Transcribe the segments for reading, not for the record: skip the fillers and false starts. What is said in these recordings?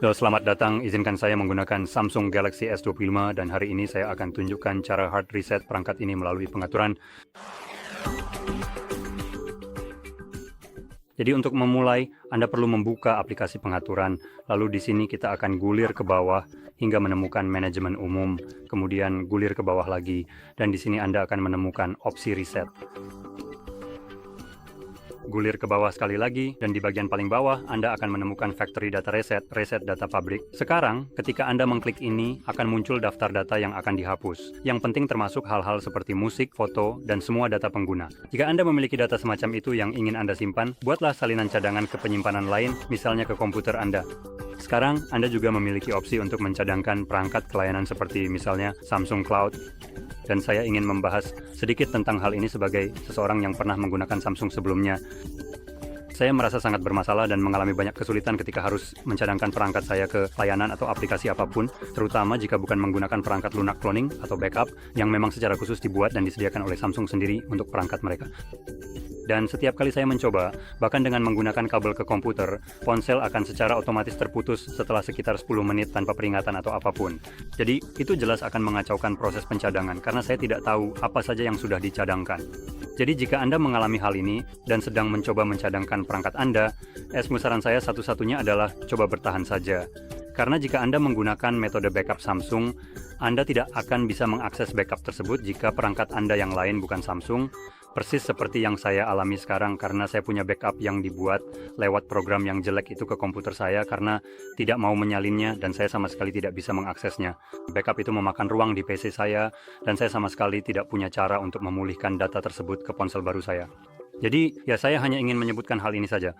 Halo, selamat datang. Izinkan saya menggunakan Samsung Galaxy S25 dan hari ini saya akan tunjukkan cara hard reset perangkat ini melalui pengaturan. Jadi untuk memulai, Anda perlu membuka aplikasi pengaturan, lalu di sini kita akan gulir ke bawah hingga menemukan manajemen umum, kemudian gulir ke bawah lagi, dan di sini Anda akan menemukan opsi reset. Gulir ke bawah sekali lagi, dan di bagian paling bawah Anda akan menemukan Factory Data Reset, reset data pabrik. Sekarang, ketika Anda mengklik ini, akan muncul daftar data yang akan dihapus. Yang penting termasuk hal-hal seperti musik, foto, dan semua data pengguna. Jika Anda memiliki data semacam itu yang ingin Anda simpan, buatlah salinan cadangan ke penyimpanan lain, misalnya ke komputer Anda. Sekarang, Anda juga memiliki opsi untuk mencadangkan perangkat pelayanan seperti misalnya Samsung Cloud. Dan saya ingin membahas sedikit tentang hal ini sebagai seseorang yang pernah menggunakan Samsung sebelumnya. Saya merasa sangat bermasalah dan mengalami banyak kesulitan ketika harus mencadangkan perangkat saya ke layanan atau aplikasi apapun, terutama jika bukan menggunakan perangkat lunak cloning atau backup yang memang secara khusus dibuat dan disediakan oleh Samsung sendiri untuk perangkat mereka. Dan setiap kali saya mencoba, bahkan dengan menggunakan kabel ke komputer, ponsel akan secara otomatis terputus setelah sekitar 10 menit tanpa peringatan atau apapun. Jadi, itu jelas akan mengacaukan proses pencadangan karena saya tidak tahu apa saja yang sudah dicadangkan. Jadi, jika Anda mengalami hal ini dan sedang mencoba mencadangkan perangkat Anda, saran saya satu-satunya adalah coba bertahan saja. Karena jika Anda menggunakan metode backup Samsung, Anda tidak akan bisa mengakses backup tersebut jika perangkat Anda yang lain bukan Samsung, persis seperti yang saya alami sekarang karena saya punya backup yang dibuat lewat program yang jelek itu ke komputer saya karena tidak mau menyalinnya dan saya sama sekali tidak bisa mengaksesnya. Backup itu memakan ruang di PC saya dan saya sama sekali tidak punya cara untuk memulihkan data tersebut ke ponsel baru saya. Jadi, ya saya hanya ingin menyebutkan hal ini saja.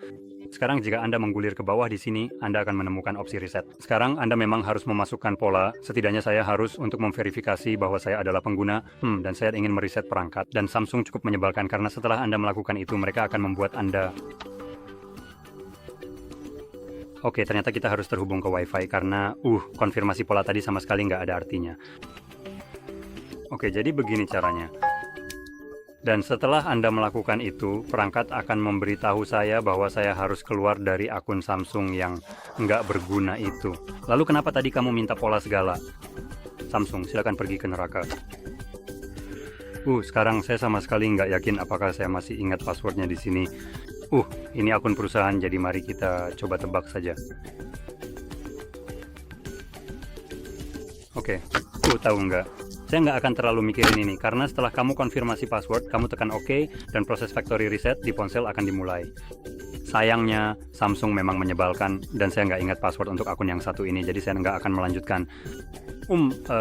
Sekarang jika Anda menggulir ke bawah di sini, Anda akan menemukan opsi reset. Sekarang Anda memang harus memasukkan pola, setidaknya saya harus untuk memverifikasi bahwa saya adalah pengguna, dan saya ingin mereset perangkat. Dan Samsung cukup menyebalkan karena setelah Anda melakukan itu, mereka akan membuat Anda... Oke, ternyata kita harus terhubung ke Wi-Fi karena, konfirmasi pola tadi sama sekali nggak ada artinya. Oke, jadi begini caranya. Dan setelah Anda melakukan itu, perangkat akan memberitahu saya bahwa saya harus keluar dari akun Samsung yang nggak berguna itu. Lalu kenapa tadi kamu minta pola segala? Samsung, silakan pergi ke neraka. Sekarang saya sama sekali nggak yakin apakah saya masih ingat passwordnya di sini. Ini akun perusahaan, jadi mari kita coba tebak saja. Oke, tahu nggak? Saya nggak akan terlalu mikirin ini, karena setelah kamu konfirmasi password, kamu tekan OK, dan proses factory reset di ponsel akan dimulai. Sayangnya, Samsung memang menyebalkan, dan saya nggak ingat password untuk akun yang satu ini, jadi saya nggak akan melanjutkan.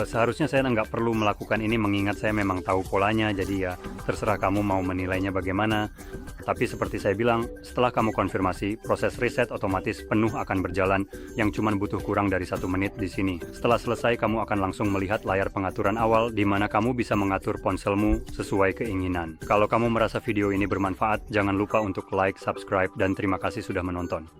Seharusnya saya nggak perlu melakukan ini mengingat saya memang tahu polanya, jadi ya terserah kamu mau menilainya bagaimana. Tapi seperti saya bilang, setelah kamu konfirmasi, proses reset otomatis penuh akan berjalan yang cuma butuh kurang dari 1 menit di sini. Setelah selesai, kamu akan langsung melihat layar pengaturan awal di mana kamu bisa mengatur ponselmu sesuai keinginan. Kalau kamu merasa video ini bermanfaat, jangan lupa untuk like, subscribe, dan terima kasih sudah menonton.